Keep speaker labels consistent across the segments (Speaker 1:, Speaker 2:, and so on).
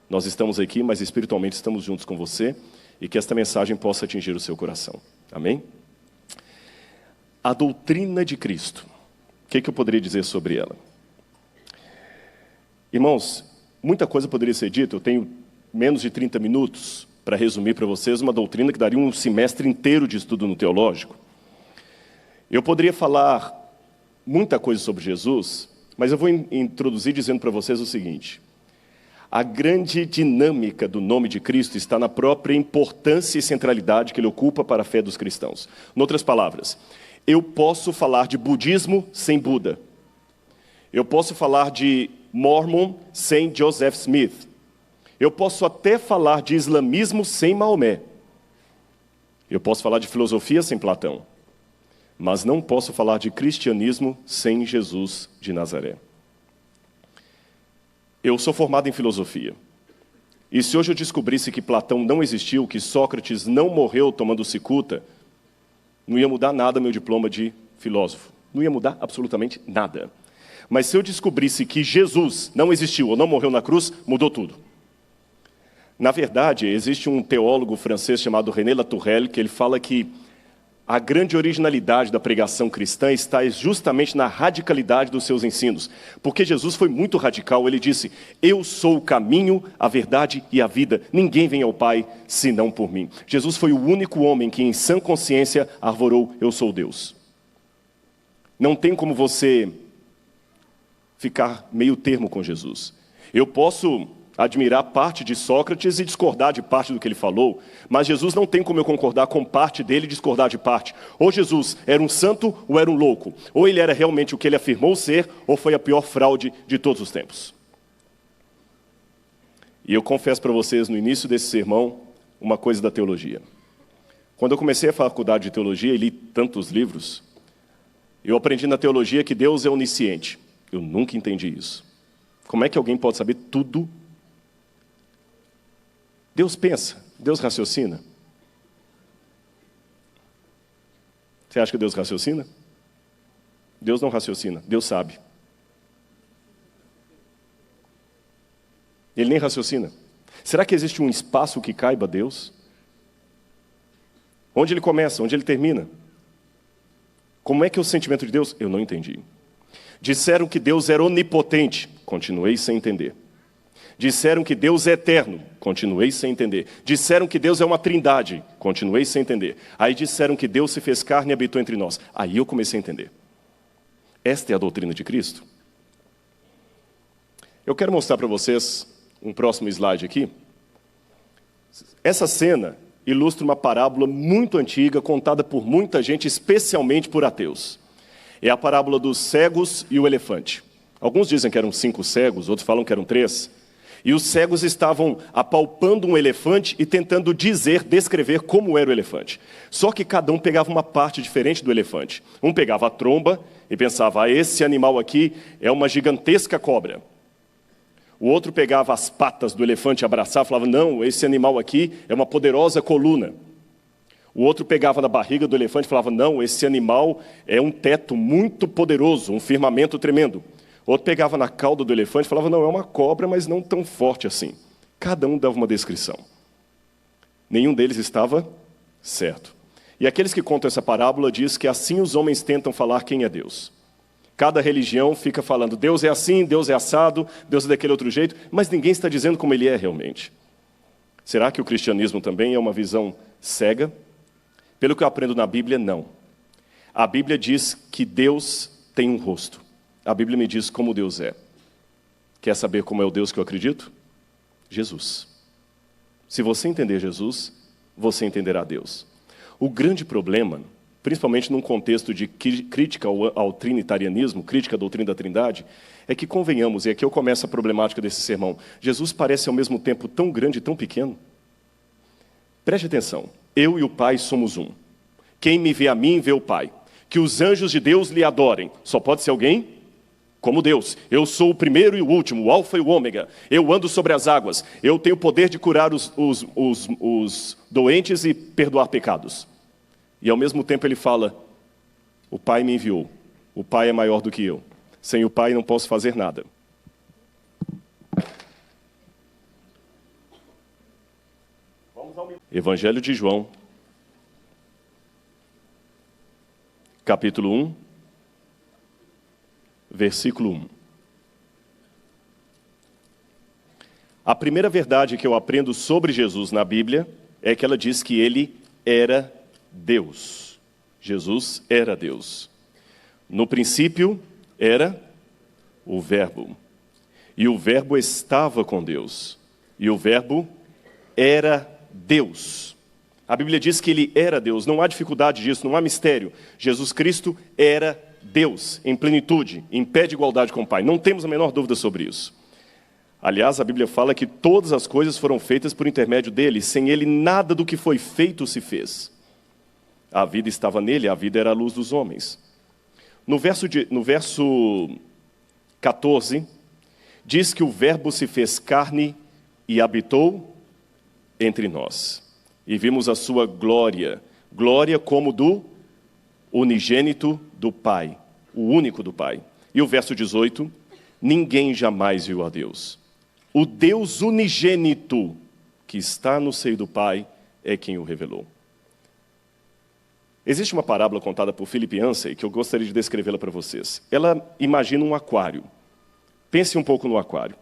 Speaker 1: Nós estamos aqui, mas espiritualmente estamos juntos com você e que esta mensagem possa atingir o seu coração. Amém? A doutrina de Cristo. O que eu poderia dizer sobre ela? Irmãos, muita coisa poderia ser dita. Eu tenho menos de 30 minutos para resumir para vocês uma doutrina que daria um semestre inteiro de estudo no teológico. Eu poderia falar muita coisa sobre Jesus, mas eu vou introduzir dizendo para vocês o seguinte: a grande dinâmica do nome de Cristo está na própria importância e centralidade que ele ocupa para a fé dos cristãos. Em outras palavras, eu posso falar de budismo sem Buda. Eu posso falar de Mormon sem Joseph Smith. Eu posso até falar de islamismo sem Maomé. Eu posso falar de filosofia sem Platão. Mas não posso falar de cristianismo sem Jesus de Nazaré. Eu sou formado em filosofia. E se hoje eu descobrisse que Platão não existiu, que Sócrates não morreu tomando cicuta, não ia mudar nada meu diploma de filósofo. Não ia mudar absolutamente nada. Mas se eu descobrisse que Jesus não existiu ou não morreu na cruz, mudou tudo. Na verdade, existe um teólogo francês chamado René Latourelle, que ele fala que a grande originalidade da pregação cristã está justamente na radicalidade dos seus ensinos. Porque Jesus foi muito radical, ele disse: eu sou o caminho, a verdade e a vida. Ninguém vem ao Pai senão por mim. Jesus foi o único homem que em sã consciência arvorou: eu sou Deus. Não tem como você ficar meio termo com Jesus. Eu posso admirar parte de Sócrates e discordar de parte do que ele falou, mas Jesus não tem como eu concordar com parte dele e discordar de parte. Ou Jesus era um santo ou era um louco. Ou ele era realmente o que ele afirmou ser, ou foi a pior fraude de todos os tempos. E eu confesso para vocês, no início desse sermão, uma coisa da teologia. Quando eu comecei a faculdade de teologia e li tantos livros, eu aprendi na teologia que Deus é onisciente. Eu nunca entendi isso. Como é que alguém pode saber tudo? Deus pensa, Deus raciocina. Você acha que Deus raciocina? Deus não raciocina, Deus sabe. Ele nem raciocina. Será que existe um espaço que caiba a Deus? Onde ele começa, onde ele termina? Como é que é o sentimento de Deus? Eu não entendi. Disseram que Deus era onipotente. Continuei sem entender. Disseram que Deus é eterno. Continuei sem entender. Disseram que Deus é uma trindade. Continuei sem entender. Aí disseram que Deus se fez carne e habitou entre nós. Aí eu comecei a entender. Esta é a doutrina de Cristo. Eu quero mostrar para vocês um próximo slide aqui. Essa cena ilustra uma parábola muito antiga, contada por muita gente, especialmente por ateus. É a parábola dos cegos e o elefante. Alguns dizem que eram 5 cegos, outros falam que eram 3. E os cegos estavam apalpando um elefante e tentando descrever como era o elefante. Só que cada um pegava uma parte diferente do elefante. Um pegava a tromba e pensava: esse animal aqui é uma gigantesca cobra. O outro pegava as patas do elefante e abraçava e falava: não, esse animal aqui é uma poderosa coluna. O outro pegava na barriga do elefante e falava: não, esse animal é um teto muito poderoso, um firmamento tremendo. Outro pegava na cauda do elefante e falava: não, é uma cobra, mas não tão forte assim. Cada um dava uma descrição. Nenhum deles estava certo. E aqueles que contam essa parábola diz que assim os homens tentam falar quem é Deus. Cada religião fica falando: Deus é assim, Deus é assado, Deus é daquele outro jeito, mas ninguém está dizendo como ele é realmente. Será que o cristianismo também é uma visão cega? Pelo que eu aprendo na Bíblia, não. A Bíblia diz que Deus tem um rosto. A Bíblia me diz como Deus é. Quer saber como é o Deus que eu acredito? Jesus. Se você entender Jesus, você entenderá Deus. O grande problema, principalmente num contexto de crítica ao trinitarianismo, crítica à doutrina da Trindade, é que, convenhamos, e aqui eu começo a problemática desse sermão, Jesus parece ao mesmo tempo tão grande e tão pequeno. Preste atenção. Eu e o Pai somos um. Quem me vê a mim, vê o Pai. Que os anjos de Deus lhe adorem. Só pode ser alguém como Deus. Eu sou o primeiro e o último, o alfa e o ômega. Eu ando sobre as águas. Eu tenho o poder de curar os doentes e perdoar pecados. E ao mesmo tempo ele fala: o Pai me enviou. O Pai é maior do que eu. Sem o Pai não posso fazer nada. Evangelho de João, capítulo 1, versículo 1. A primeira verdade que eu aprendo sobre Jesus na Bíblia é que ela diz que ele era Deus. Jesus era Deus. No princípio era o Verbo. E o Verbo estava com Deus. E o Verbo era Deus. A Bíblia diz que ele era Deus. Não há dificuldade disso, não há mistério. Jesus Cristo era Deus, em plenitude, em pé de igualdade com o Pai. Não temos a menor dúvida sobre isso. Aliás, a Bíblia fala que todas as coisas foram feitas por intermédio dele. Sem ele, nada do que foi feito se fez. A vida estava nele, a vida era a luz dos homens. No verso 14, diz que o Verbo se fez carne e habitou entre nós. E vimos a sua glória, glória como do unigênito do Pai, o único do Pai. E o verso 18, ninguém jamais viu a Deus. O Deus unigênito que está no seio do Pai é quem o revelou. Existe uma parábola contada por Philip Yancey que eu gostaria de descrevê-la para vocês. Ela imagina um aquário. Pense um pouco no aquário.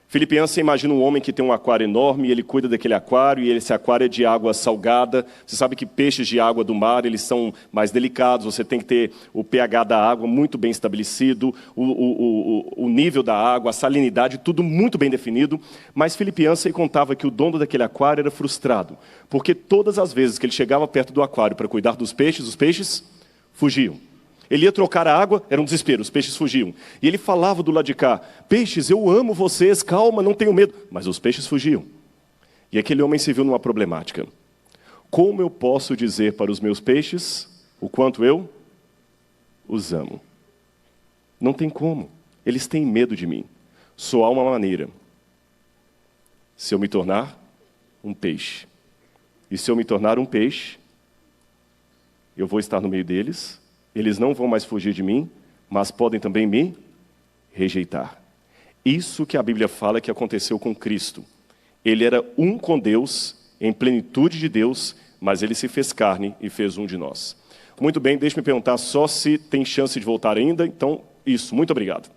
Speaker 1: Philip Yancey imagina um homem que tem um aquário enorme, e ele cuida daquele aquário, e esse aquário é de água salgada. Você sabe que peixes de água do mar, eles são mais delicados, você tem que ter o pH da água muito bem estabelecido, o nível da água, a salinidade, tudo muito bem definido. Mas Philip Yancey contava que o dono daquele aquário era frustrado, porque todas as vezes que ele chegava perto do aquário para cuidar dos peixes, os peixes fugiam. Ele ia trocar a água, era um desespero, os peixes fugiam. E ele falava do lado de cá, peixes, eu amo vocês, calma, não tenho medo. Mas os peixes fugiam. E aquele homem se viu numa problemática. Como eu posso dizer para os meus peixes o quanto eu os amo? Não tem como. Eles têm medo de mim. Só há uma maneira. Se eu me tornar um peixe. E se eu me tornar um peixe, eu vou estar no meio deles. Eles não vão mais fugir de mim, mas podem também me rejeitar. Isso que a Bíblia fala que aconteceu com Cristo. Ele era um com Deus, em plenitude de Deus, mas ele se fez carne e fez um de nós. Muito bem, deixe-me perguntar só se tem chance de voltar ainda. Então, isso, muito obrigado.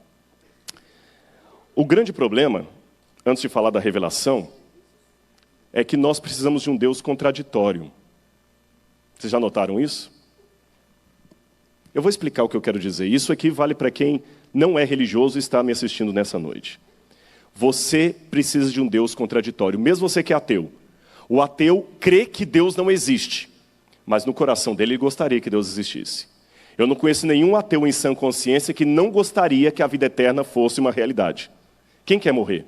Speaker 1: O grande problema, antes de falar da revelação, é que nós precisamos de um Deus contraditório. Vocês já notaram isso? Eu vou explicar o que eu quero dizer. Isso aqui vale para quem não é religioso e está me assistindo nessa noite. Você precisa de um Deus contraditório, mesmo você que é ateu. O ateu crê que Deus não existe, mas no coração dele ele gostaria que Deus existisse. Eu não conheço nenhum ateu em sã consciência que não gostaria que a vida eterna fosse uma realidade. Quem quer morrer?